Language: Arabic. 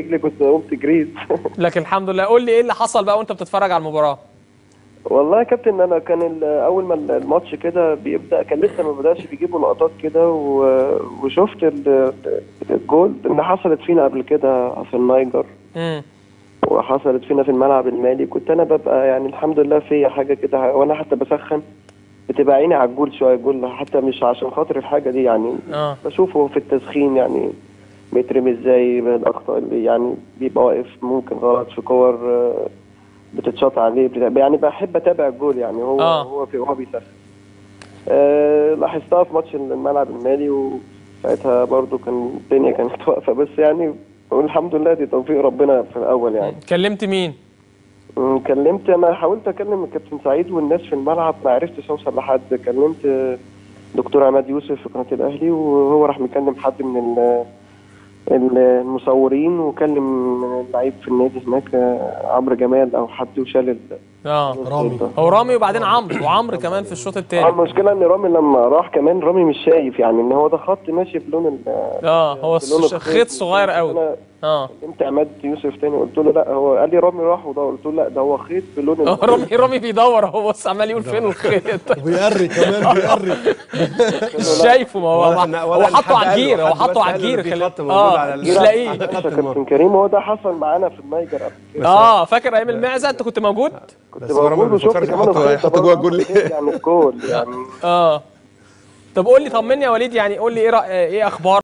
رجلي كنت قمت جريت. لكن الحمد لله. قول لي ايه اللي حصل بقى وانت بتتفرج على المباراه؟ والله يا كابتن انا كان اول ما الماتش كده بيبدا كان لسه ما بداش بيجيبوا لقطات كده وشفت الجول اللي حصلت فينا قبل كده في النيجر وحصلت فينا في الملعب المالي. كنت انا ببقى يعني الحمد لله فيا حاجه كده وانا حتى بسخن بتبقى عيني على الجول شويه. الجول حتى مش عشان خاطر الحاجه دي يعني بشوفه في التسخين يعني بيترمي ازاي، الاخطاء اللي يعني بيبقى واقف ممكن غلط في كور بتتشاط عليه يعني بحب اتابع الجول يعني هو بيسخن. لاحظتها في ماتش الملعب المالي وساعتها برضو كان الدنيا كانت واقفه، بس يعني بقول الحمد لله دي توفيق ربنا في الاول يعني. كلمت مين؟ كلمت انا حاولت اكلم الكابتن سعيد والناس في الملعب ما عرفتش اوصل لحد. كلمت دكتور عماد يوسف في قناه الاهلي وهو راح مكلم حد من المصورين وكلم اللعيب في النادي هناك عمرو جمال او حد وشال رامي. هو رامي وبعدين عمرو وعمرو كمان في الشوط الثاني. المشكله ان رامي لما راح كمان رامي مش شايف يعني ان هو ده خط ماشي بلون هو خيط صغير قوي. كلمت عماد يوسف تاني قلت له لا، هو قال لي رامي راح ودور، قلت له لا ده هو خيط بلون رامي بيدور اهو، بص عمال يقول فين الخيط. وبيقري كمان بيقري. مش شايفه، ما هو حطه على الجير، هو حطه على الجير. مش لاقيه. كابتن كريم هو ده حصل معانا في النيجر قبل كده. فاكر ايام المعزه انت كنت موجود؟ كنت موجود وشفت كمان يحط جوه الجول يعني الجول يعني. طب قول لي طمني يا وليد، يعني قول لي ايه اخبار